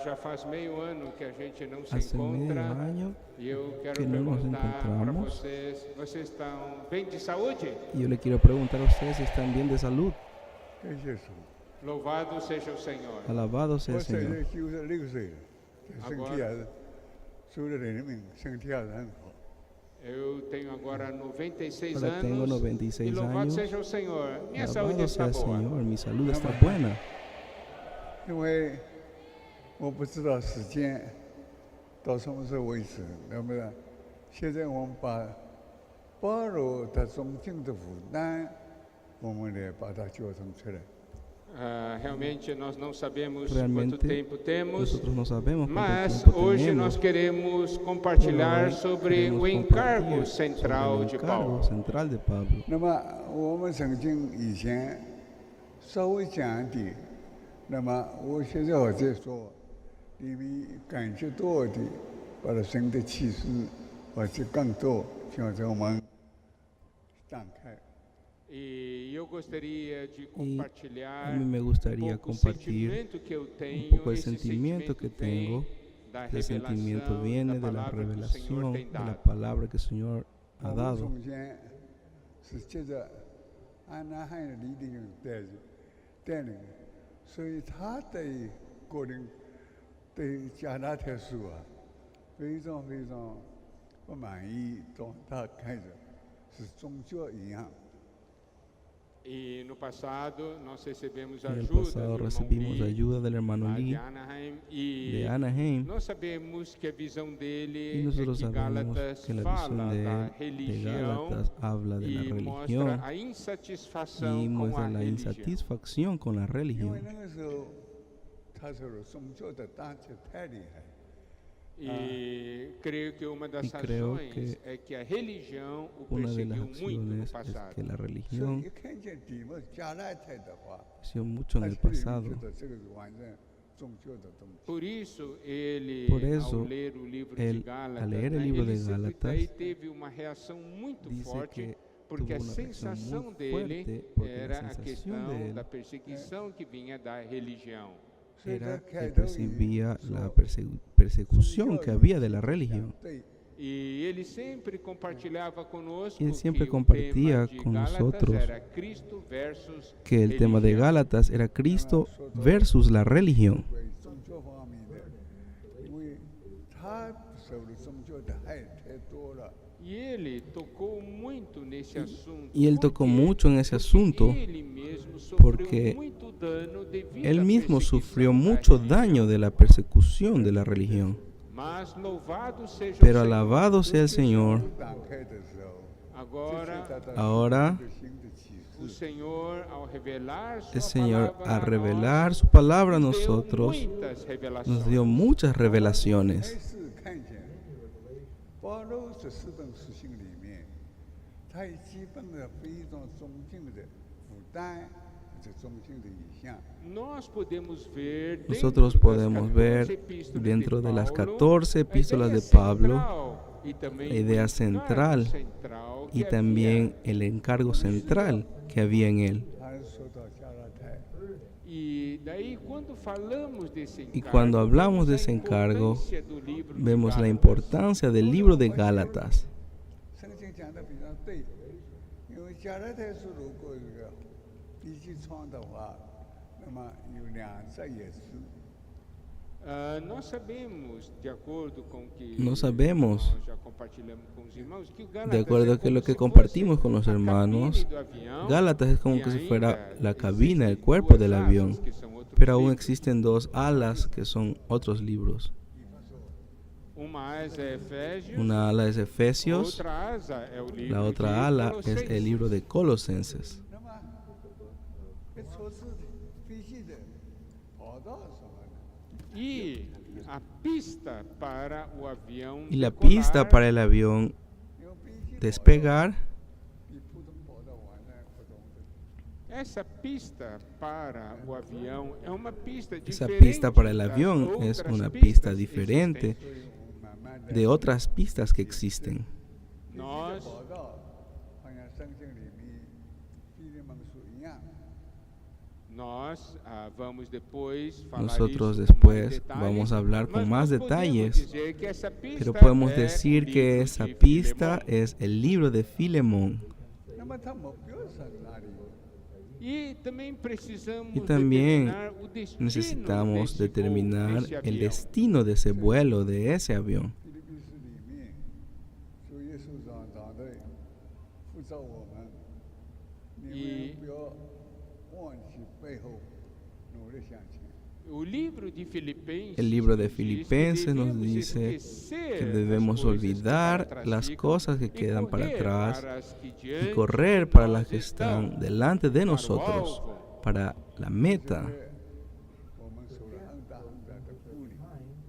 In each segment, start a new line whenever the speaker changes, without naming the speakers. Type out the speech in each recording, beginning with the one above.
Já faz meio ano que a gente não se
Hace medio
encontra
año
e eu quero
que no nos
perguntar para
encontramos.
vocês estão bem de saúde?
Y yo le quiero preguntar a ustedes si están bien de salud.
Louvado seja o Senhor.
Alabado sea el Señor.
Eu tenho agora 96
Ahora tengo
anos
96
e louvado
años.
seja o Senhor. Minha saúde
Alabado
está
sea el
boa.
Señor, mi salud está buena.
因为我不知道时间到什么时候为止，那么现在我们把保罗他中间的负担，我们来把它纠正出来。
Realmente nós não sabemos
Realmente,
quanto tempo temos,
Nosotros no sabemos cuánto
mas
tiempo
hoje nós
tenemos.
queremos compartilhar
Hoy
sobre
queremos
o encargo
compartir
central
sobre el
de
encargo
Paulo.
central de Pablo.
那么我们曾经以前稍微讲一点，那么我现在我再说，因为感觉多的，把它神的启示，或者更多，像这我们展开。
E eu gostaria de
A
compartilhar
mí me
um
gustaría
pouco o
compartir
sentimento que eu
un
tenho,
poco el
esse
sentimiento que tengo.
da
Ese sentimiento
revelação
viene
da
de la
palavra que o Senhor
revelación,
tem
de la
dado.
palabra que el Señor ha
我们
dado.
中间是接着安南汉的李定带领，所以他对个人对加拿大书啊非常非常不满意，从他开始是宗教一样。
E no passado nós recebemos
En el
ajuda
pasado
do irmão
recibimos
Lee,
ayuda del hermano
lá de
Lee
Anaheim,
de
e
Anaheim.
nós sabemos que a visão
Y
dele é
nosotros
que
sabemos
Gálatas
que la
fala
visión
da
de
religião
Gálatas habla de la
e
religión
mostra a insatisfação
y
com a
muestra la
religião.
insatisfacción con la
因为
religión.
那个时候他说的宗教的打击太厉害，
E creio que uma das
E creo
razões
que
é que a religião o
Una de las
perseguiu muito no
acciones es
passado.
que la
所以
religión
一看见底目加拿大的话，
creció mucho en
他
el
心里
pasado.
觉得这个是完全宗教的东西。
Por isso, ele,
Por eso,
ao ler o livro de
él,
Gálatas,
al leer el
né,
libro
ele
de
sempre
Gálatas,
daí teve uma reação muito
dice
forte,
que
porque
tuvo
a
una reacción
sensação
muy
dele
fuerte, porque la
era a
sensación
questão
de él
da perseguição que vinha da religião.
所以他
era
开
que
头
percibía
说
la persecución que había de la religión.
对，
E ele sempre compartilhava conosco
Y él siempre
que
compartía
o tema
con
de Gálatas
nosotros
era Cristo versus
Que el tema de
religião.
Gálatas era Cristo versus la religión.
为宗教方面的，因为他受的宗教的害太多了。
E ele tocou muito nesse assunto.
Y él tocó
Por quê?
mucho en ese asunto
Ele mesmo sofreu
porque
muito dano devido
él
à
mismo
perseguição
sufrió
da
mucho
religião.
daño de la persecución de la religión.
Mas louvado seja
Pero
o Senhor.
alabado sea el Señor.
打开的时候，
Agora,
ahora,
这新的启
o
示，
Senhor, ao revelar
El
sua
Señor,
palavra
al
a
revelar
nós,
su palabra a
nos deu
nosotros,
muitas revelações.
nos dio muchas
开
revelaciones.
始看见保罗这四本书信里面，他有基本的非常中性的负担，这中性的意向。
Nós podemos ver dentro
Nosotros
das
podemos
14
ver
epístolas
dentro de las
Paulo,
14
a
epístolas
ideia
de Pablo
central e também
la
o
idea
encargo
central
central
y
que
también
havia.
el encargo central que había en él.
他说到加拉太，
E daí, quando falamos desse
Y
encargo,
cuando hablamos de
vemos a
ese encargo,
importância do livro de
vemos la
Gálatas.
importancia del libro de Gálatas.
圣经讲的非常对，因为加拉太书如果这个一起创的话，那么有两则也是。
Nós sabemos, de acordo com o que
Nós sabemos,
nós já compartilhamos com os irmãos, que o Gálatas
de acuerdo
é
con
como
lo que
se
compartimos
fosse
con los
a
hermanos,
cabine do avião,
Gálatas es como
e
que si
ainda
fuera la cabina, el
existem
cuerpo
duas
del
asas,
avión,
que são outros
pero aún
livros.
existen dos alas que son otros libros.
Uma asa é Efésios,
Una ala es Efesios,
outra asa é o livro
la
de
otra ala es
Colossenses.
el libro de Colosenses.
那么，这措施飞机的跑道什么的，
E a pista para o avião
Y la
decolar,
pista para el avión
因为飞机
despegar,
比普通跑道完全不同的。
essa pista para o avião é uma pista
esa
diferente
pista para el
das
avión es
outras
una
pistas
pista diferente
existentes.
所以我慢慢的
de otras pistas que existen.
飞机的
Nós
跑道，好像圣经里面《腓立门书》一样，
Nós vamos depois falar
Nosotros
isso com mais
después
detalhes,
vamos a hablar con
mas
más
nós podemos
detalles,
dizer que essa pista
pero podemos
é
decir
o
que
livro
esa
de
pista
Filemón.
es el libro de Filemón.
那么他目标是哪里？
E também precisamos
Y también
determinar o destino
necesitamos
desse
determinar
voo, desse
el
avião.
destino de ese vuelo, de ese avión.
菲律宾书里面，主耶稣长的辅导我们，你们不要忘记背后，努力向前。
O livro de Filipenses,
El libro de
nos diz que
Filipenses nos
devemos
dice
esquecer
que
as
debemos
coisas que
olvidar
para trás
las
ficam
cosas que
e
quedan para
correr
atrás
para as que
y
diante
correr para
nós
las que
estão.
están delante de
para o
nosotros,
alvo.
para la meta.
我们受了很大的鼓励。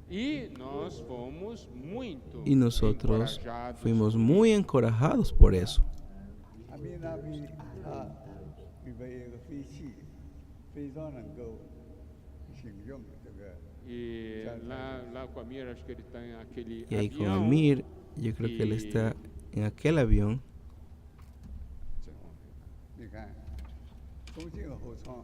E nós fomos muito
Y nosotros
encorajados
fuimos
por
muy encorajados por eso.
阿米那比他预备一个飞机，非常能够形容这个。
E lá com a Mira, acho que ele está em aquele
Y ahí con
avião.
Amir, yo creo que él está en aquel avión.
你看，中间和后舱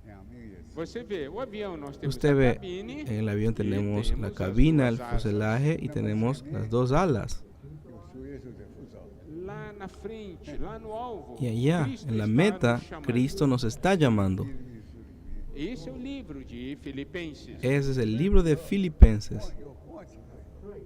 两面也是。
Você vê, o avião nós temos
Usted
a
ve,
cabine,
en el avión
y
tenemos la
temos as
cabina, el
duas asas.
fuselaje y tenemos las dos alas.
有主耶稣的辅导，
Lá na frente, lá no alvo,
Y allá,
Cristo
en la
está
meta,
nos chamando.
Cristo nos está llamando.
菲律宾书里面
Esse é o livro de Filipenses.
Ese es el libro de Filipenses.
有忘记了。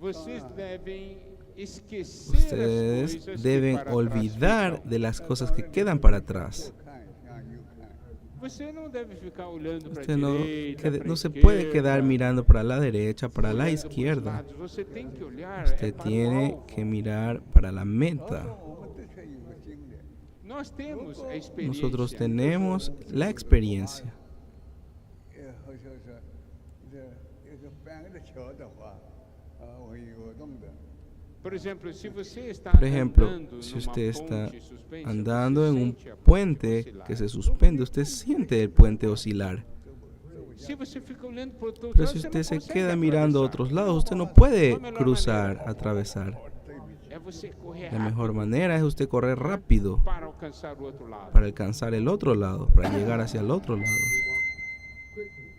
Vocês devem esquecer
Ustedes
as coisas
deben
que para
olvidar
trás
de las cosas que quedan para atrás.
看向右看，
ficam. Você não deve ficar olhando para a
Usted no,
direita, para
no
a
se puede
esquerda,
quedar mirando para la derecha, para la
olhando pros
izquierda.
lados. Você tem que olhar
Usted
para o
tiene
alvo.
que mirar para la
然
meta.
后我们的确有个经历，
Nós temos a experiência.
Nosotros tenemos la experiencia.
好像是这个半个桥的话，会有动的。
Por exemplo, se você está
Por ejemplo,
andando
si
numa
usted está
ponte suspensa,
andando
você
en un
sente a ponte
puente
oscilar.
que se suspende, usted siente el puente oscilar.
Se você fica olhando para outro
Pero
lado,
si
você
usted
não
se
consegue
queda mirando a
atravessar.
otros lados, usted no puede cruzar, atravesar.
É você correr
La
rápido
mejor manera es usted correr rápido
para alcançar o outro lado.
para alcanzar el otro lado, para llegar hacia el otro lado.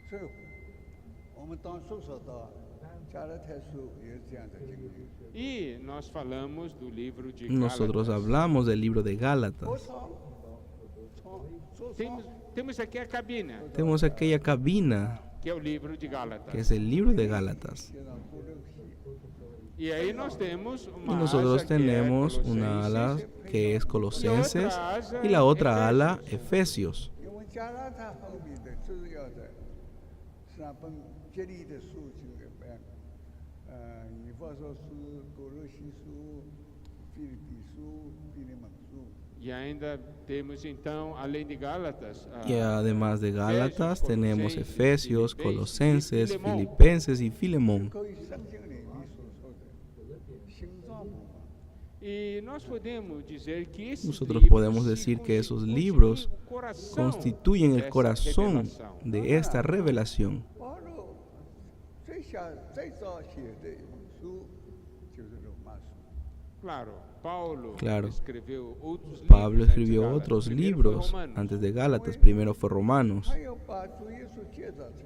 所以，我们当初说到加拉太书也是这样的经历。
E nós falamos do livro de
Nosotros
Gálatas.
hablamos del libro de
我
Gálatas.
从
Temos aqui a cabina,
Tenemos aquella cabina
que é o livro de Gálatas.
que es el libro de Gálatas.
现在不能洗，
E aí nós temos
Y
uma
nosotros
asa que é
tenemos una ala
Colossenses,
que es Colosenses y la otra ala Efesios.
因为加拉太后面的主要的三本接力的书就一般，以弗所书、哥罗西书、腓立比书、腓利门书。
E ainda temos então, além de Gálatas,
Y además de Gálatas tenemos Efesios,
Colosenses,
Colosenses,
Filemón.
Filipenses y Filemón.
可以圣经里面所说的心脏部分。
E nós podemos dizer que esses
Nosotros
livros
podemos
se
decir que esos
constituem
libros
o coração
constituyen el
dessa
corazón
revelação.
de esta revelación.
保罗最早写的一本书就是罗马书。
Claro, Paulo
Claro.
escreveu outros
Pablo
livros antes de
escribió
Gálatas.
otros
Primeiro foi
libros
Romanos.
antes de Gálatas. Primero fue Romanos.
还有把主耶稣介绍出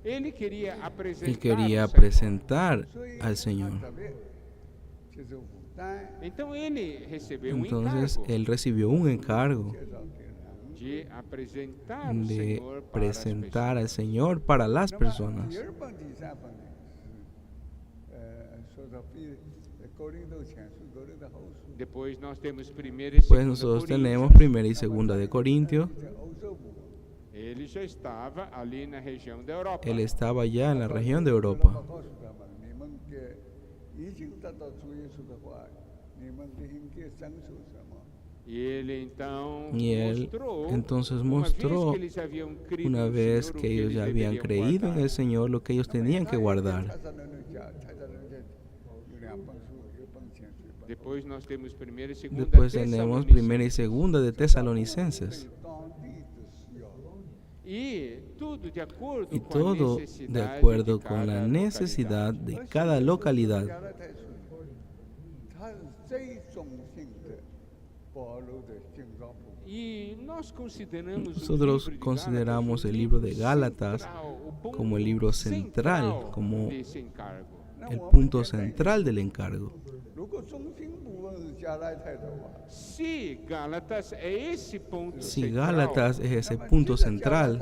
去，
Ele queria apresentar
Él quería
o Senhor.
presentar
所以
al Señor.
他特别就是负担
Então ele recebeu
Entonces
encargo
él recibió un encargo
介绍给人。
de apresentar o
de
Senhor para as
presentar
pessoas.
al Señor para las
那么
personas.
第二本、第三本呢是说到哥林多前书、哥林多后书，
Depois nós temos 1ª e 2ª
Pues nosotros tenemos
Coríntios.
primera y segunda de Corintios.
在欧洲部分。
Ele já estava ali na região da Europa.
Él estaba ya en la región de
我
Europa.
告诉他们，你们给已经得到主耶稣的话，你们应该遵守什么？
E ele então
Y él
mostrou,
entonces
uma vez
mostró,
que eles haviam crido
una
no
vez
Senhor, o
que ellos ya
eles
habían
deveriam
creído en
guardar.
el Señor, lo que ellos tenían que guardar.
他在那里讲，他在那里有两本书，一本前书，一本
Depois nós temos 1ª e 2ª
Después tenemos primera y segunda de Tesalonicenses.
当地的需要。
E tudo de acordo
Y
com a
todo
necessidade
de acuerdo
de
con la
cada
necesidad
localidade.
de cada localidad.
加拉太书，它是最中心的保罗的建造部分。
Nosotros consideramos el libro de Gálatas como el libro central, como el punto central del encargo.
Si Gálatas
Si Gálatas es ese punto central,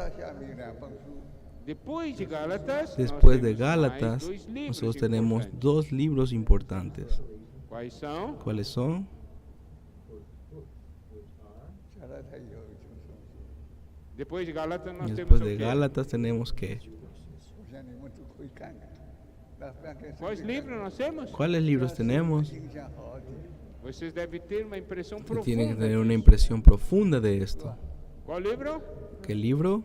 después de Gálatas,
nosotros tenemos dos libros importantes. ¿Cuáles son?
Después de Gálatas,
Después de Gálatas tenemos que...
¿Cuáles libros nós temos?
¿Cuáles libros tenemos?
Vocês devem ter uma impressão
Usted
profunda.
tiene que tener una impresión profunda de esto.
Qual livro?
¿Qué libro?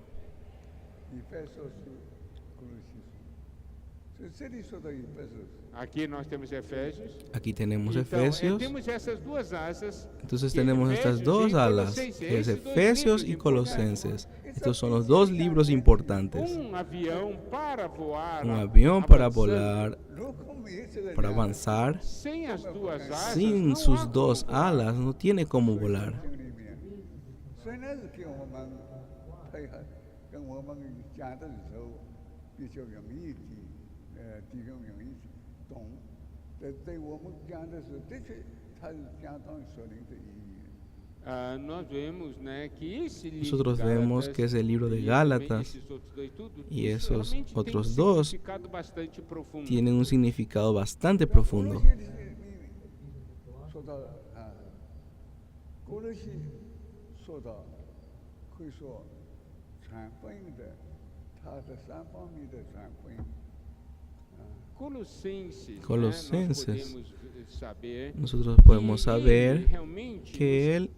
Aqui nós temos Efésios.
Aquí tenemos
Então,
Efesios.
temos essas duas asas.
Entonces
que é
tenemos estas
Efésios
dos
e
alas,
Colossenses.
que es
Esses dois
Efesios y
livros
Colosenses. Estos son los dos libros importantes.
importantes. Avião para voar.
Un avión para
avançando.
volar, para avanzar.
Sem as duas asas,
Sin
não
sus
há
dos
como voar.
alas no tiene cómo volar.
Nós vemos, né, que esse livro
Nosotros vemos que ese libro de Gálatas y esos otros dos tienen un significado bastante profundo. Colosenses, nosotros podemos saber que él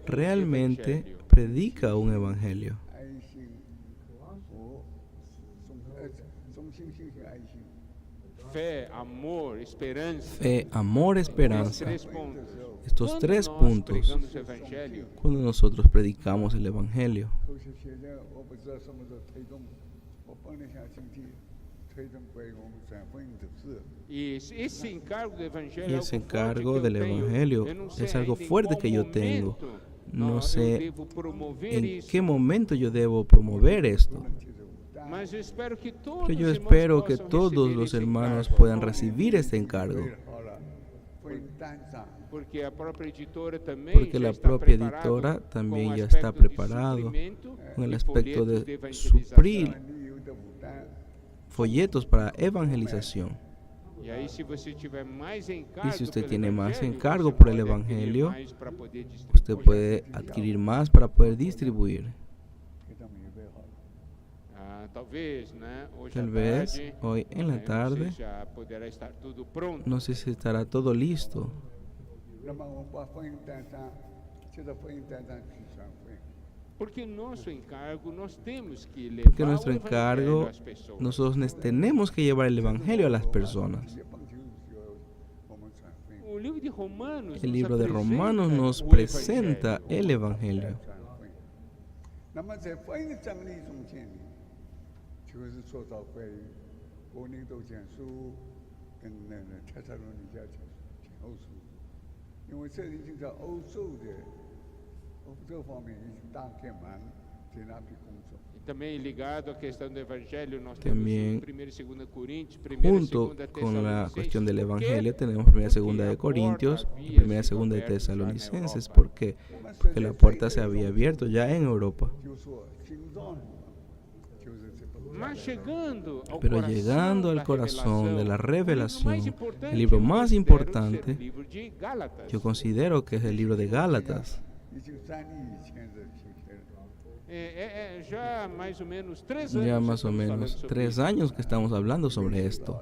realmente predica un evangelio.
Fé, amor, esperanza.
Fe, amor, esperanza.
Esses 3 pontos.
Estos
Quando
3
nós
puntos,
pregamos o evangelho,
cuando nosotros predicamos el evangelio,
e esse encargo do evangelho
y
é
ese
algo forte
encargo
que eu
del
tenho.
evangelio
Eu não sei
es algo
ainda em
fuerte
qual
que yo tengo.
momento,
No
eu
sé
devo promover
en
isso,
qué momento yo debo promover esto,
mas eu espero que todos
pero yo
os irmãos
espero que
possam
todos
receber
los
esse
hermanos
encargo,
puedan recibir este encargo,
porque a própria editora também
porque
já
la
está
propia
preparado
editora
com
también
o
ya
aspecto
está
de
preparado
suprimento
con el
de
aspecto
folhetos
de
evangelização.
suplir folletos para evangelización.
E aí, se você tiver mais
Y
encargo
si usted
pelo
tiene más
evangelho,
encargo
você
por el
pode adquirir
evangelio,
mais para poder distribuir.
usted puede adquirir más para poder distribuir.
Talvez, né? Hoje
Tal
à
vez
tarde,
hoy en la
não sei
tarde,
se já poderá estar tudo pronto.
no sé si estará todo listo,
Porque nosso encargo, nós temos que levar
porque nuestro
o evangelho
encargo,
às pessoas.
nosotros tenemos que llevar el evangelio a las personas.
O livro de Romanos
El
nos
libro de
apresenta
Romanos nos
o
presenta
evangelho.
el evangelio.
E também ligado à questão do evangelho, nós
También,
temos 1 e 2 Coríntios, 1 e
junto
2
con la cuestión del
Tessalonicenses.
evangelio, tenemos
Porque
1 y 2 de
a
Corintios
porta
y
havia
1 y
sido
2 de
aberta já na
Tesalonicenses.
Europa.
¿Por qué? Porque la puerta se había abierto ya en Europa.
Mas chegando ao
Pero
coração
llegando al
da
corazón de la
revelação,
revelación, el libro más
eu
importante,
considero ser o livro de Gálatas.
yo considero que es el libro de Gálatas.
Já mais ou menos 3 anos.
Ya más o
estamos falando
menos
sobre
3
isso.
años que estamos hablando sobre esto.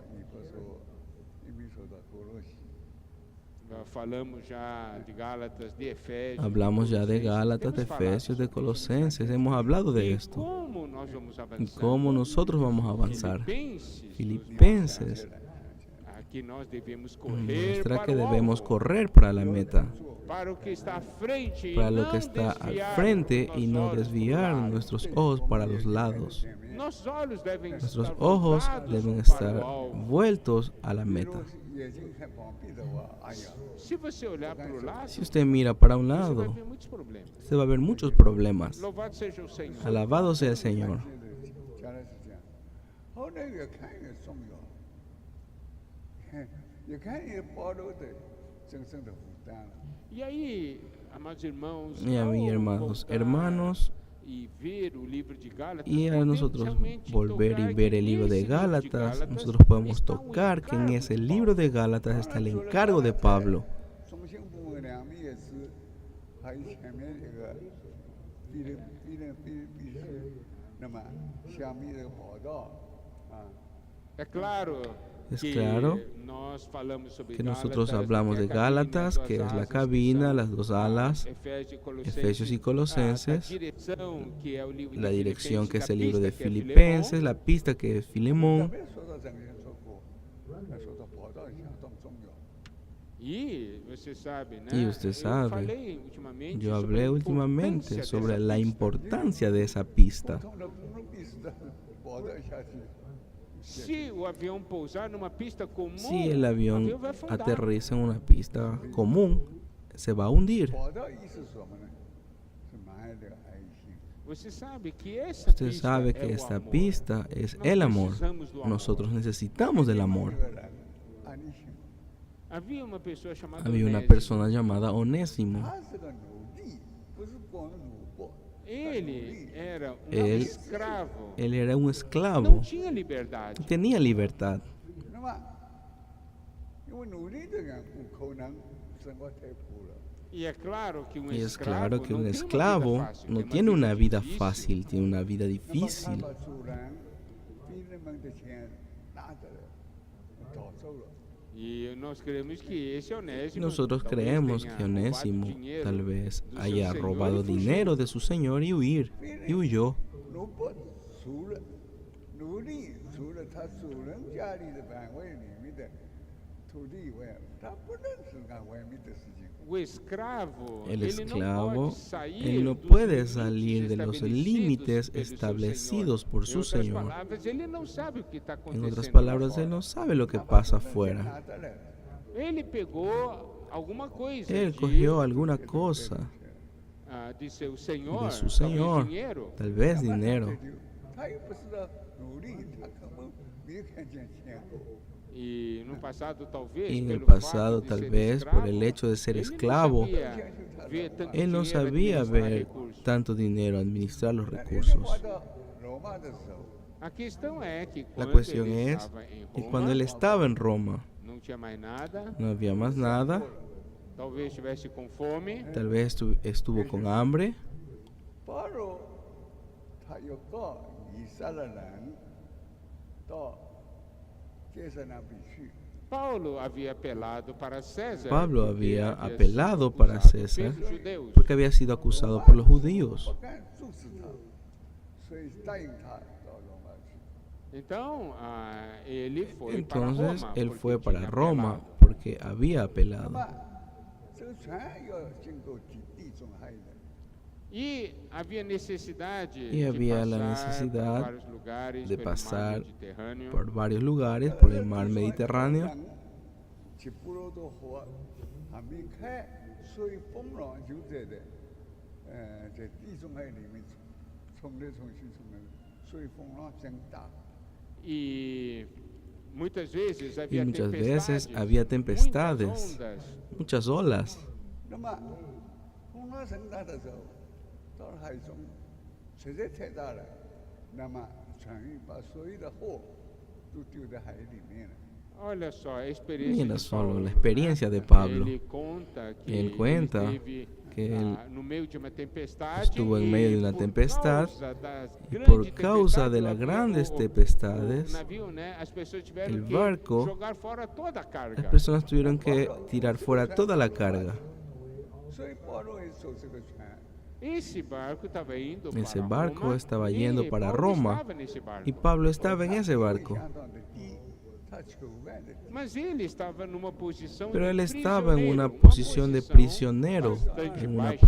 Falamos já de Gálatas, de Efésios.
Hablamos ya de
Colossenses.
Gálatas, de
Temos falado
Efesios, de
sobre
Colosenses. Hemos hablado de
isso.
esto.
Como nós vamos
Y
avançar?
cómo nosotros vamos a avanzar.
Filipenses,
Filipenses
aqui nós devemos correr
muestra
para
que
o
debemos
alvo,
correr para la meta,
para o que está à frente,
para
e
lo
não
que está al
desviar
frente y
os
no
olhos
desviar
para o lado.
nuestros ojos para los lados.
Nossos olhos devem
Nuestros
estar
ojos
voltados
deben
para
estar
o alvo.
vueltos a la
你
meta.
若眼睛看旁边的话，哎呀，
Se você olhar para o lado,
Si usted mira para un
você vai
lado,
ver muitos problemas.
usted va a ver muchos problemas.
Louvado seja o Senhor.
Alabado sea el Señor.
将来是这样。后来越看越重要，越看越暴露的真正的负担了。
E aí, amados irmãos,
Y a mí,
ao
hermanos,
voltar
hermanos,
e ver o livro de Gálatas,
y a
podemos
nosotros
realmente
volver y
tocar
ver
que
el libro de
nesse livro
Gálatas, nosotros podemos
está o
tocar que en
encargo
ese
de
libro de
Paulo.
Gálatas está el encargo de Pablo.
中心部分两面也是，还有前面这个必须，那么下面这个跑道啊，
É claro
Es
que
claro
nós falamos sobre
que nosotros
Gálatas,
hablamos
que
de
a cabina,
Gálatas,
as
que
duas
es la
asas,
cabina,
que
las
são,
dos alas, Efesios y Colosenses,
a direção, que é o livro
la
de
dirección que
Filipenses,
es
a
el libro de
pista, que é
Filipenses, la pista que es
咱
Filemón.
们说到整个人说过，说到跑道相当重要。
E você sabe, né?
Y usted
Eu
sabe,
falei ultimamente
Yo
sobre
hablé
a
últimamente
importância
sobre
dessa
la
pista.
importancia de esa pista.
普通的公路必须的跑道下去，
Se o avião pousar numa pista comum,
Si el
o
avión
vai afundar.
aterriza en una pista común, se va a hundir.
跑道意思是什么呢？是满有这个爱心。
Você sabe que essa
Usted
pista
sabe
é
que
o
esta
amor.
pista es
Nós
el amor.
precisamos do amor.
Nosotros necesitamos del amor.
这个人爱你心，
Havia uma pessoa chamada
Había una
Onésimo.
persona llamada Onésimo.
他是个奴隶，不是光奴仆。
Ele era um
Ele-
escravo.
Él era un
Não
esclavo.
tinha liberdade.
No tenía libertad.
那么，因为奴隶的缘故，可能生活太苦了。
E é claro que
Y es
escravo
claro que
não
un
tem uma vida
esclavo
fácil,
no
tem
tiene una vida
difícil.
fácil, tiene una vida
那么
difícil.
他把主人比人们的钱拿着了，逃走了。
E nós cremos que esse Onésimo
Nosotros
talvez
creemos
tenha
que
roubado
Onésimo
dinheiro
tal vez
do seu
haya
senhor
robado
e fugiu.
dinero de su señor y huyó.
奴仆除了奴隶，除了他主人家里的范围里面的土地以外，他不能是干外面的事情。
O escravo,
El
ele não
esclavo,
pode sair
él no
dos
puede
limites
salir de los límites establecidos por su
Em outras
Señor.
palavras, ele não sabe o que está
En
acontecendo
otras
lá
palabras,
fora.
él no sabe lo que pasa afuera.
Nada了，
Ele pegou alguma coisa
Él
de,
cogió alguna cosa
de seu senhor,
de su
talvez
señor,
dinheiro.
tal vez dinero.
他又不是个奴隶，他根本没有看见钱。
E no passado, talvez,
Y en el
pelo
pasado,
fato de
tal
ser
vez, por
escravo,
el hecho de ser
ele não
esclavo,
sabia ver tanto
él no
dinheiro,
sabía
administrar
ver
recursos.
tanto dinero, administrar los
那跑
recursos.
到罗马的时候，
A questão é que
La
quando
cuestión
ele
es
estava em
que
Roma,
cuando él estaba en Roma,
não tinha mais nada,
no había más nada,
talvez estivesse com fome,
tal vez estuvo con hambre.
保罗他又告以色列人到街上那边去。
Paulo havia apelado para César.
Pablo
porque
había
havia
apelado
sido
para
acusado
César
pelos judeus.
porque había sido acusado por los judíos.
不敢阻止他，所以答应他到罗马去。
Então, ele foi para
Entonces
Roma.
él
porque
fue para
tinha
Roma
apelado.
porque había
那
apelado.
么这个船要经过地中海的，
E havia necessidade
Y
de
había la
passar
necesidad
por vários lugares
de
pelo mar
pasar
Mediterrâneo.
por varios lugares, por el mar Mediterráneo.
去波罗的河还没开，所以风浪就在在地中海里面冲来冲去，所以风浪真大。
E muitas vezes
Y
havia
muchas
tempestades,
veces había tempestades,
muitas ondas.
muchas olas.
那么风浪很大的时候，到了海中实在太大了，那么船运把所有的货都丢在海里面了。
Olha só a experiência
Mira
de
solo
Paulo,
la
né?
experiencia de Pablo.
Ele conta que
Él cuenta
ele esteve
que él
no meio de uma tempestade
estuvo en medio de
e
una
por
tempestad,
causa das
y
grandes
por causa de
tempestades,
las
o
grandes
o
tempestades,
navio, né, as pessoas tiveram
el
que
barco,
jogar fora toda a carga.
las personas tuvieron que tirar fuera toda la carga.
所以保罗也走这个船，
Esse barco estava indo
Ese
para
barco
Roma
estaba
e
yendo para
Paulo
Roma,
estava nesse barco.
y Pablo estaba en ese barco.
相当的低，他求万的低。
Mas ele estava numa posição
Pero
de
él estaba en una
prisioneiro,
posición de prisionero,
bastante
en una
baixa.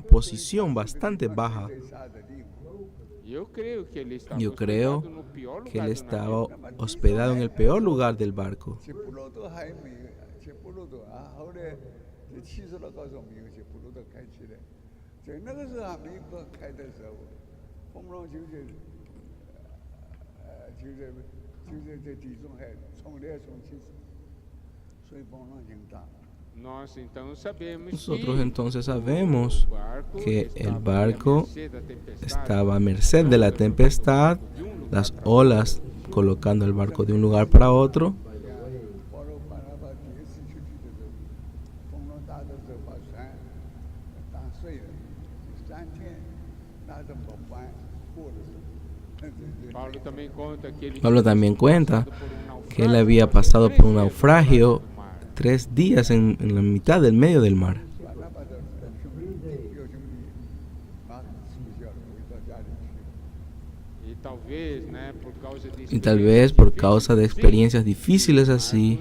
posición bastante baja.
最差的地方，
Yo creo que él estaba hospedado en el peor lugar del barco.
这部落都还没有，这部落都啊，后来这70了高中没有，这部落都开起来。在那个时候还没有开的时候，风浪就在这地中海冲来冲去，所以风浪挺大。
Nosotros entonces sabemos que el barco estaba a merced de la tempestad, las olas colocando el barco de un lugar para otro.
保罗把那把第一次出去的时候，风浪大的时候把船打碎了，3天拿着木板过的时候。
Pablo también cuenta que él había pasado por un naufragio 3 días en la mitad del medio del mar. Y tal vez por causa de experiencias difíciles así,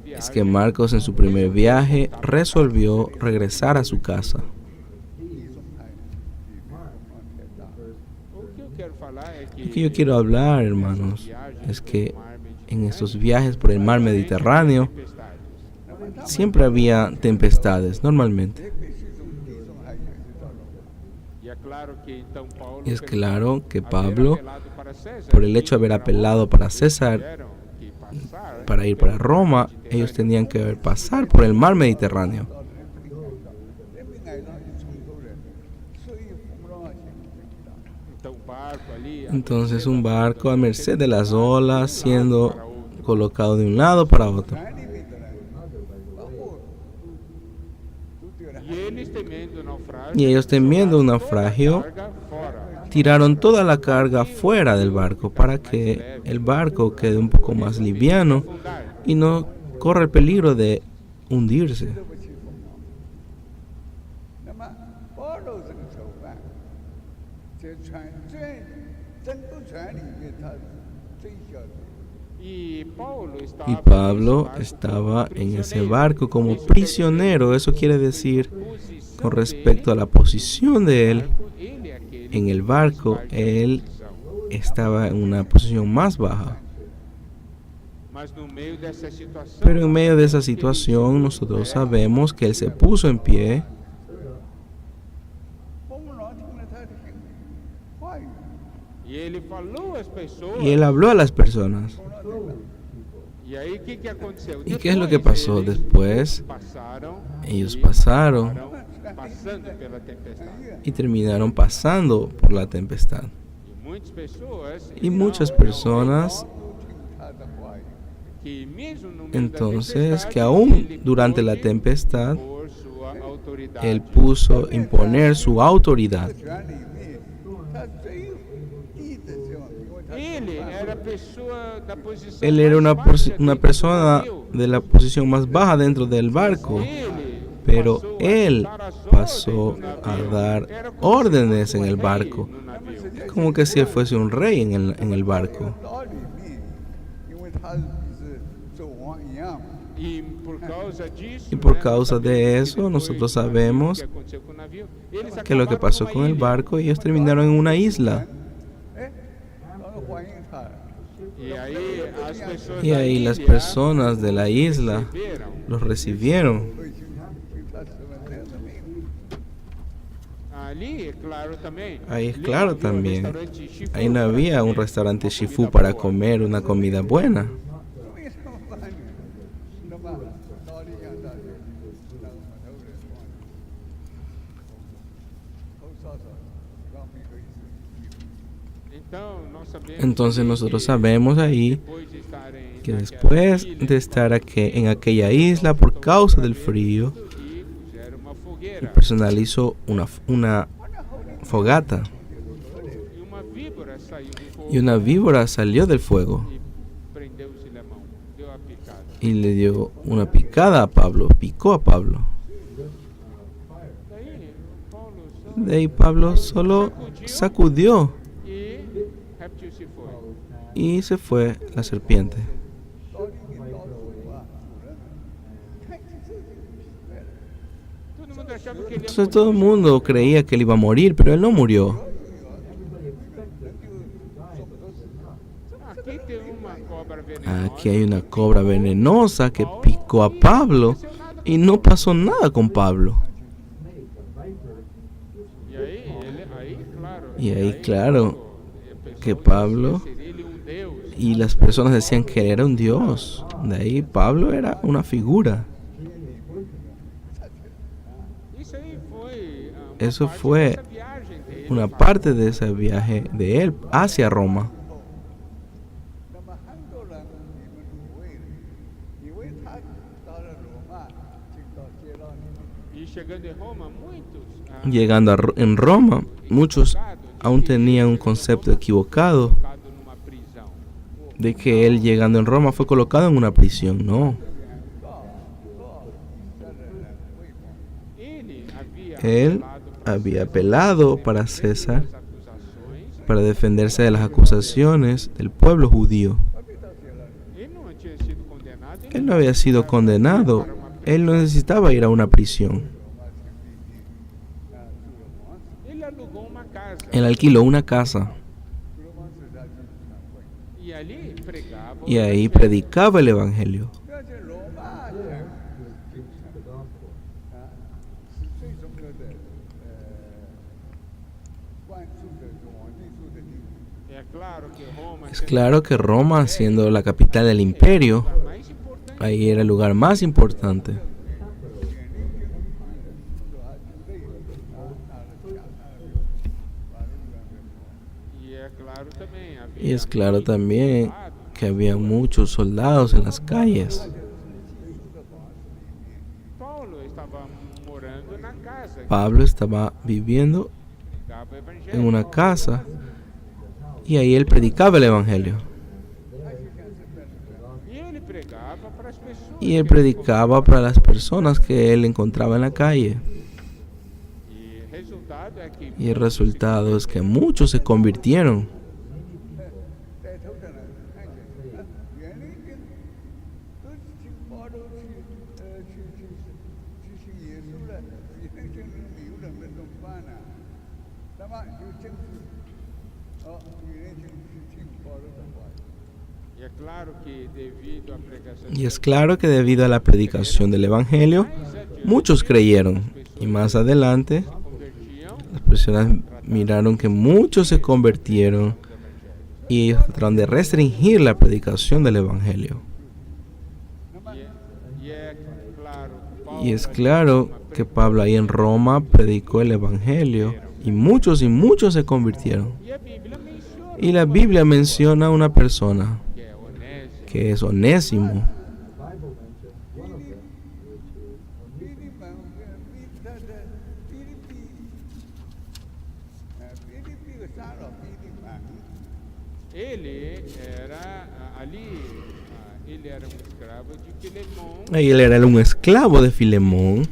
es que Marcos en su primer viaje resolvió regresar a su casa. Lo que yo quiero hablar, hermanos, es que en estos viajes por el mar Mediterráneo siempre había tempestades, normalmente. Y es claro que Pablo, por el hecho de haber apelado para César, para ir para Roma, ellos tenían que pasar por el mar Mediterráneo. Entonces un barco a merced de las olas siendo colocado de un lado para otro. Y ellos temiendo un naufragio, tiraron toda la carga fuera del barco para que el barco quede un poco más liviano y no corra el peligro de hundirse. Y Pablo estaba en ese barco como prisionero. Eso quiere decir, con respecto a la posición de él en el barco, él estaba en una posición más baja. Pero en medio de esa situación, nosotros sabemos que él se puso en pie y él habló a las personas. ¿Y qué es lo que pasó después? Ellos pasaron y terminaron pasando por la tempestad. Y muchas personas, entonces, que aún durante la tempestad, él puso imponer su autoridad. Él era una persona de la posición más baja dentro del barco, pero él pasó a dar órdenes en el barco, como que si él fuese un rey en el barco. Y por causa de eso, nosotros sabemos que lo que pasó con el barco, ellos terminaron en una isla. Y ahí las personas de la isla los recibieron. Ahí es claro también. Ahí no había un restaurante Shifu para comer una comida buena. Entonces nosotros sabemos ahí que después de estar aquí en aquella isla por causa del frío, el personal hizo una fogata y una víbora salió del fuego y le dio una picada a Pablo, picó a Pablo. De ahí Pablo solo sacudió y se fue la serpiente. Entonces todo el mundo creía que él iba a morir, pero él no murió. Aquí hay una cobra venenosa que picó a Pablo y no pasó nada con Pablo. Y ahí, claro, que Pablo y las personas decían que él era un dios. De ahí Pablo era una figura. Eso fue una parte de ese viaje de él hacia Roma. Llegando en Roma, muchos aún tenían un concepto equivocado de que él, llegando en Roma, fue colocado en una prisión. No. Él había apelado para César para defenderse de las acusaciones del pueblo judío. Él no había sido condenado. Él no necesitaba ir a una prisión. Él alquiló una casa y ahí predicaba el evangelio. Es claro que Roma, siendo la capital del imperio, ahí era el lugar más importante. Y es claro también que había muchos soldados en las calles. Pablo estaba viviendo en una casa y ahí él predicaba el evangelio. Y él predicaba para las personas que él encontraba en la calle. Y el resultado es que muchos se convirtieron. Y es claro que debido a la predicación del evangelio, muchos creyeron. Y más adelante, las personas miraron que muchos se convirtieron y ellos trataron de restringir la predicación del evangelio. Y es claro que Pablo ahí en Roma predicó el evangelio y muchos se convirtieron. Y la Biblia menciona a una persona que es Onésimo. Y él era un esclavo de Filemón,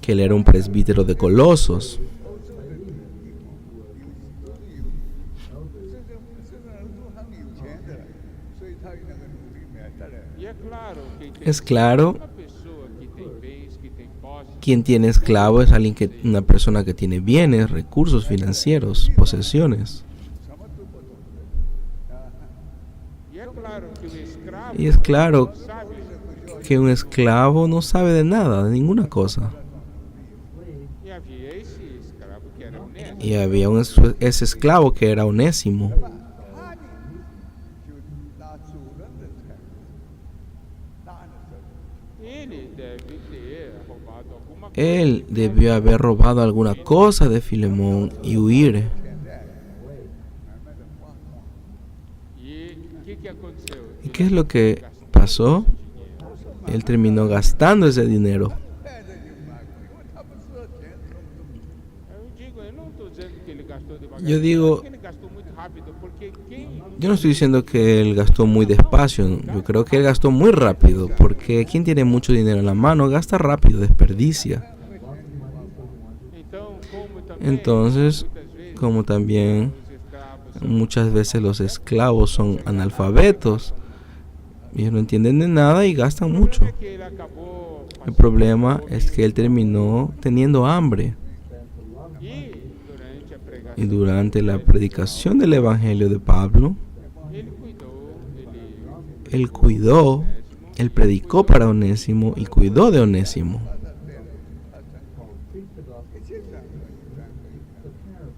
que él era un presbítero de Colosos. Es claro, quien tiene esclavo es una persona que tiene bienes, recursos financieros, posesiones. Y es claro que un esclavo no sabe de nada, de ninguna cosa. Y había ese esclavo que era Onésimo. Él debió haber robado alguna cosa de Filemón y huir. ¿Y qué es lo que pasó? Él terminó gastando ese dinero. Yo digo, yo no estoy diciendo que él gastó muy despacio. Yo creo que él gastó muy rápido, porque quien tiene mucho dinero en la mano gasta rápido, desperdicia. Entonces, como también muchas veces los esclavos son analfabetos, ellos no entienden de nada y gastan mucho. El problema es que él terminó teniendo hambre. Y durante la predicación del evangelio de Pablo, Él cuidó, él predicó para Onésimo y cuidó de Onésimo.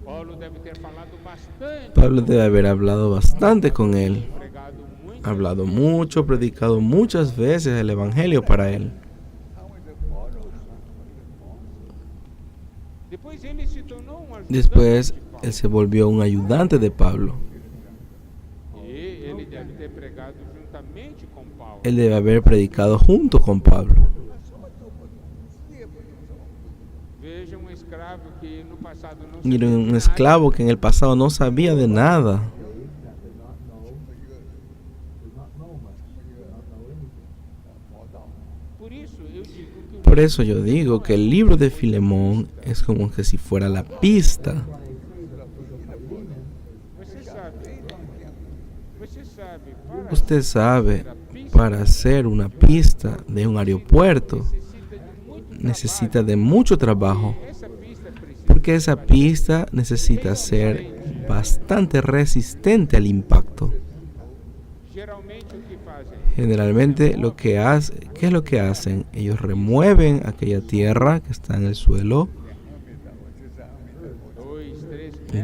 Paulo deve ter falado bastante,
Pablo debe haber hablado bastante con él,
pregado muito.
hablado mucho, predicado muchas veces el evangelio para él.
Depois ele se tornou ajudante
Después
de Paulo.
él se volvió un ayudante de Pablo.
E ele deve ter pregado juntamente com Paulo.
Él debe haber predicado junto con Pablo.
Veja escravo que no passado não
Y era
sabia
un
nada.
esclavo que en el pasado no sabía de nada.
Por isso eu digo que
Por eso yo digo que el libro de Filemón es como que si fuera la pista.
você sabe,
Para hacer una pista de un aeropuerto necesita de mucho trabajo,
essa pista precisa
porque esa pista necesita ser bastante resistente al impacto.
geralmente o que fazem
Generalmente ¿qué es lo que hacen? Ellos remueven aquella tierra que está en el suelo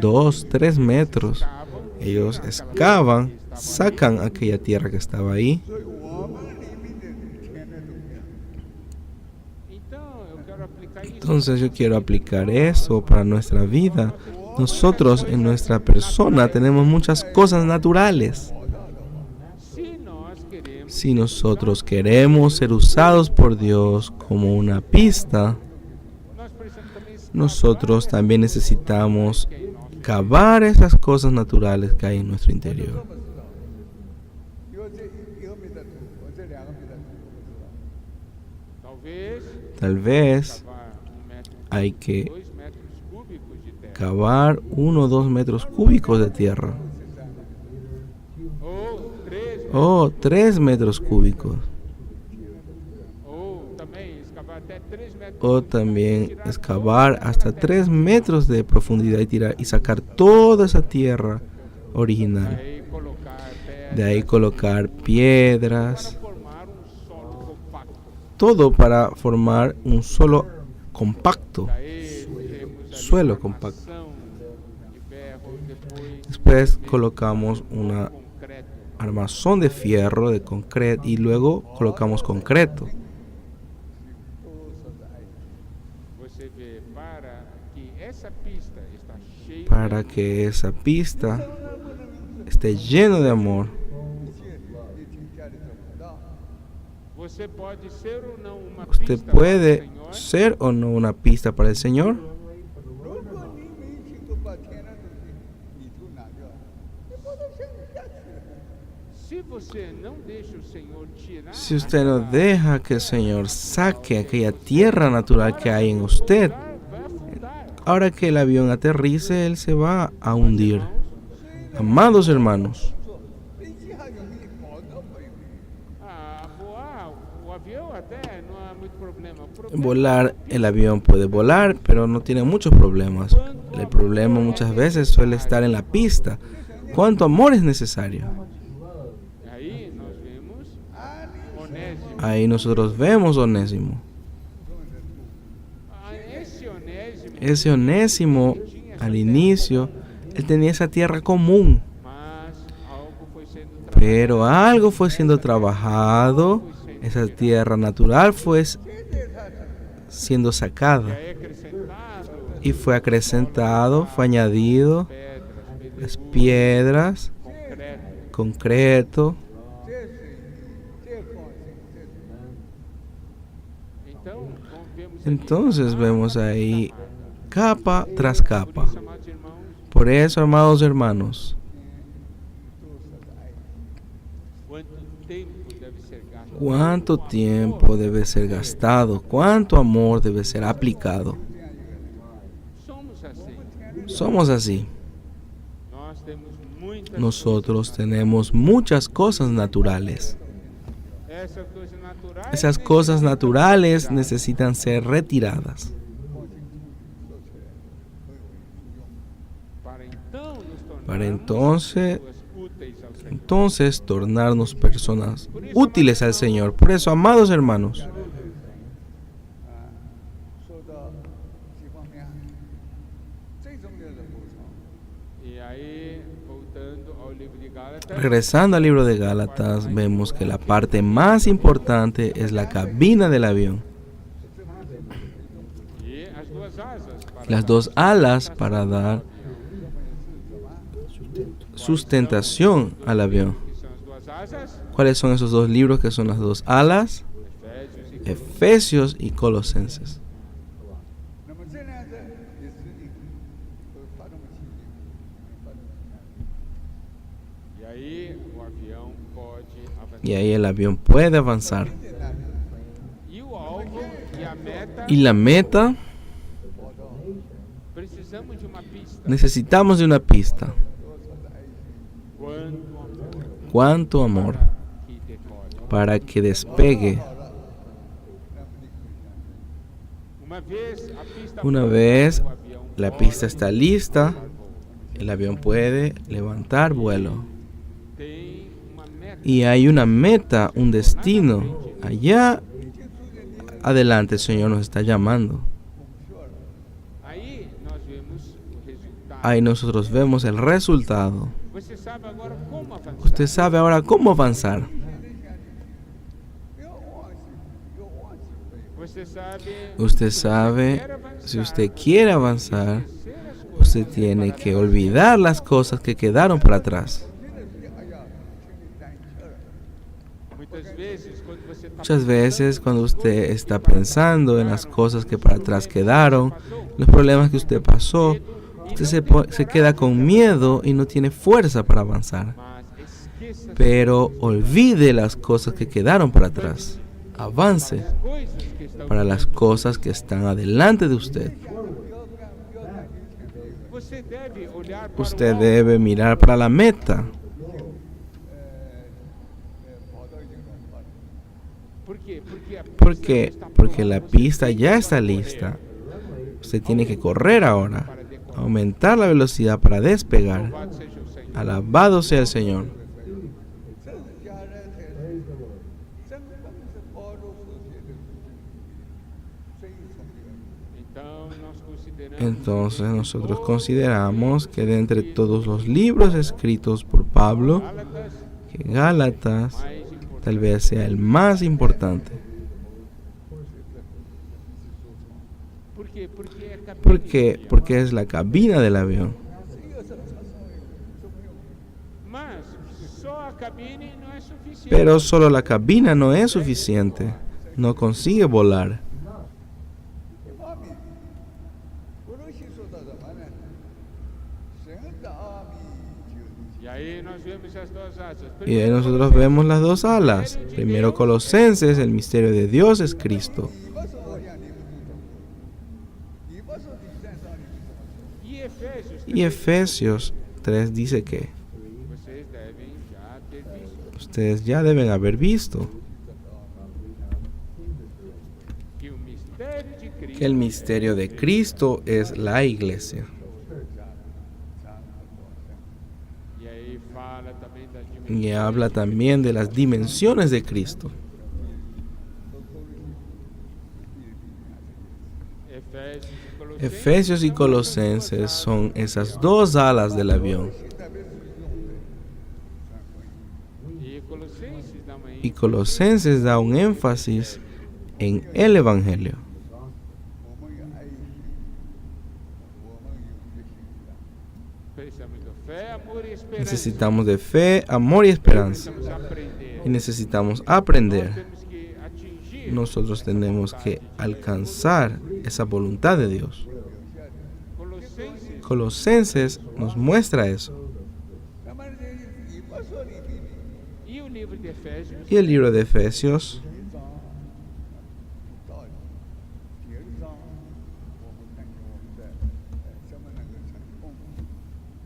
2, 3
2, 3 metros.
cavam,
Ellos excavan, sacan aquella tierra que estaba ahí.
então eu quero aplicar isso.
Entonces yo quiero aplicar eso para nuestra vida. Nosotros en nuestra persona tenemos muchas cosas naturales.
Se nós queremos
Si nosotros queremos ser usados por Dios como una pista,
nós precisamos também
nosotros también necesitamos cavar esas cosas naturales que hay en nuestro interior.
talvez
Tal vez
cavar 1 metro,
hay que
2 metros cúbicos de terra
cavar 1 o 2 metros cúbicos de tierra
ou 3
o 3 metros cúbicos
ou também escavar até 3 metros
o también excavar hasta 3 metros de profundidad y sacar toda esa tierra original.
aí colocar pedra
De ahí colocar piedras,
para formar solo compacto.
todo para formar un solo compacto,
Aí temos ali
suelo
uma
compacto.
armação de ferro, depois
Después colocamos una
concreto.
armazón de fierro, de concreto, y luego colocamos concreto.
Você vê, para que essa pista está cheia
Para que esa pista esté lleno de amor.
você pode ser ou não uma
Usted
pista
puede
para o Senhor,
ser o no una pista para el Señor.
se você não deixa o Senhor tirar
Si usted no deja que el Señor saque aquella tierra natural que hay en usted,
vai afundar.
ahora que el avión aterrice, él se va a hundir. Amados hermanos,
Voar, o avião até não há muito problema. O problema
volar, el avión puede volar, pero no tiene muchos problemas. El problema muchas veces suele estar en la pista. ¿Cuánto amor es necesario?
aí nós vemos Onésimo.
Ahí nosotros vemos Onésimo.
Esse Onésimo,
Ese Onésimo, al inicio, él tenía esa tierra común,
mas algo foi sendo
pero algo fue siendo trabajado, esa tierra natural fue siendo sacada
aí acrescentado,
y fue acrecentado, fue añadido
pedras,
las piedras,
concreto.
concreto.
Então, vemos
Entonces vemos ahí capa tras capa.
isso, amados irmãos,
Por eso, amados hermanos,
quanto tempo deve ser gasto.
cuánto tiempo debe ser gastado, cuánto amor debe ser aplicado.
Somos assim.
Somos así.
Nós temos muitas
Nosotros tenemos muchas cosas naturales.
essas coisas naturais.
Esas cosas naturales necesitan ser retiradas
para então nos tornar
para entonces
úteis ao Senhor.
entonces tornarnos personas útiles al Señor. Por eso, amados hermanos,
说到几方面，最重要的补偿。
E aí, voltando ao livro de Gálatas,
regresando al libro de Gálatas, vemos que la parte más importante es la cabina del avión.
e as duas asas para
Las dos alas para dar sustentación al avión.
que são as duas asas,
¿Cuáles son esos dos libros que son las dos alas?
Efésios e
Efesios y Colosenses.
那么这两个也是一个发动机，发动机。
E aí o avião pode avançar.
Y ahí el avión puede avanzar.
E o alvo e a meta,
Y la meta,
precisamos de uma pista.
necesitamos de una pista.
Quanto amor
¿Cuánto amor
que decola.
para que despegue?
Uma vez a pista
Una vez
o avião
la
pode
pista está lista, el avión puede levantar vuelo.
tem uma meta.
Y hay una meta, un destino. Allá adelante el Señor nos está llamando.
Aí nós vemos o resultado.
Ahí nosotros vemos el resultado.
Você sabe agora como avançar.
Usted sabe ahora cómo avanzar.
Você sabe,
Usted sabe, si usted quiere avanzar, usted tiene que olvidar las cosas que quedaron para atrás. Muchas veces cuando usted está pensando en las cosas que para atrás quedaron, los problemas que usted pasó, usted se queda con miedo y no tiene fuerza para avanzar.
mas esqueça
Pero olvide las cosas que quedaron para atrás. Avance
coisas que estão.
para las cosas que están adelante de usted.
Você deve olhar para
Usted
o alvo.
debe mirar para la meta.
Por quê? Porque a pista
¿Por qué?
está
Porque la
pronta.
pista ya está lista. Usted tiene que correr ahora, aumentar la velocidad para despegar.
Louvado seja o Senhor.
Alabado sea el Señor.
这是加拉太书，真正是保罗所写的最重要的。
Então nós consideramos
Entonces nosotros consideramos que de entre todos los libros escritos por Pablo,
Gálatas
que Gálatas
mais importante.
tal vez sea el más importante.
Por quê? Porque é a cabine
¿Por
do
qué?
avião.
Porque es la cabina del avión.
Mas só a cabine não é suficiente.
Pero solo la cabina no es suficiente. No consigue volar.
一方面，俄罗斯说到什么呢？神的奥秘就是
E aí nós vemos as duas asas.
Y ahí nosotros vemos las dos alas. Primero Colosenses, el misterio de Dios es Cristo.
以弗所第3章里面怎么说？
E Efésios
Y Efesios 3 dice que
vocês devem já ter visto
ustedes ya deben haber visto
que o mistério de Cristo
que el misterio de Cristo es la iglesia.
e aí fala também das
Y
dimensões
habla también de las dimensiones de Cristo.
Efésios e Colossenses
Efesios y Colosenses son esas dos alas del avión.
e Colossenses dá uma
Y Colosenses da un énfasis en el Evangelio.
我们有爱心，我们有决心。
precisamos de fé, amor e esperança.
Necesitamos de fe, amor y esperanza.
Precisamos aprender.
Y necesitamos
Nós
aprender.
temos que atingir
Nosotros tenemos que alcanzar esa voluntad de Dios.
Colossenses
Colosenses nos muestra eso.
那么这以弗所里面
e o livro de Efésios
Y el libro de Efesios
第1章道理，第2章我们看见我们的怎么能够成功，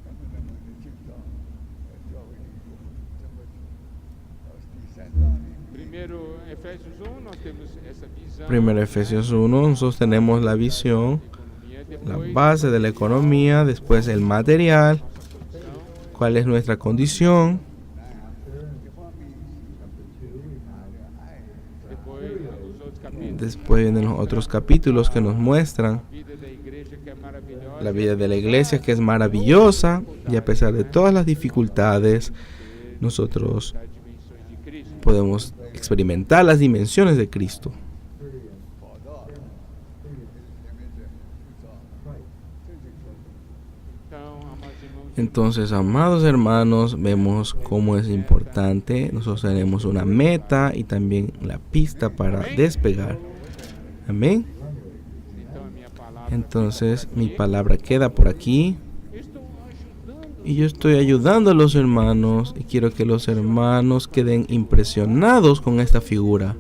怎么能够进到教会里头，怎么第3章里面。
Primeiro, Efésios 1, nós temos essa visão.
Primero Efesios 1, nosotros tenemos la visión,
Economia,
la
depois,
base de la economía, después el material, cuál es nuestra condición. Después vienen los otros capítulos que nos muestran la vida de la iglesia, que es maravillosa, y a pesar de todas las dificultades, nosotros podemos experimentar las dimensiones de Cristo. Entonces, amados hermanos, vemos cómo es importante. Nosotros tenemos una meta y también la pista para despegar. Amén. Entonces, mi palabra queda por aquí. Y yo estoy ayudando a los hermanos y quiero que los hermanos queden impresionados con esta figura.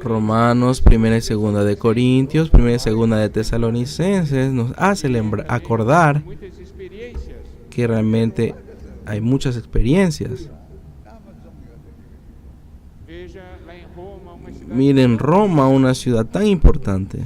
Romanos, 1 y 2 de Corintios, 1 y 2 de Tesalonicenses nos hace acordar que realmente hay muchas experiencias. Miren Roma, una ciudad tan importante.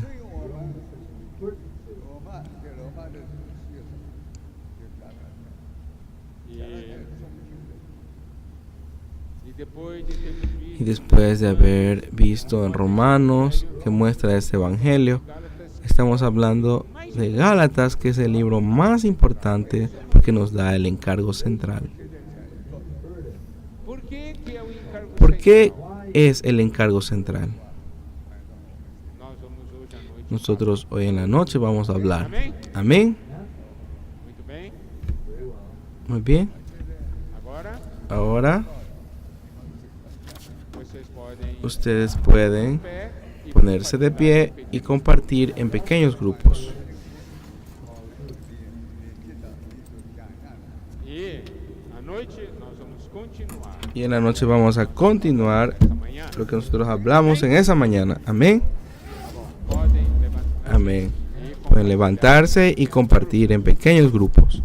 Y después de haber visto en Romanos que muestra este evangelio, estamos hablando de Gálatas, que es el libro más importante porque nos da el encargo central. ¿Por qué es el encargo central? Nosotros hoy en la noche vamos a hablar. Amén. Muy bien. Ahora ustedes pueden ponerse de pie y compartir en pequeños grupos. Y en la noche vamos a continuar lo que nosotros hablamos en esa mañana. Amén. Amén. Pueden levantarse y compartir en pequeños grupos.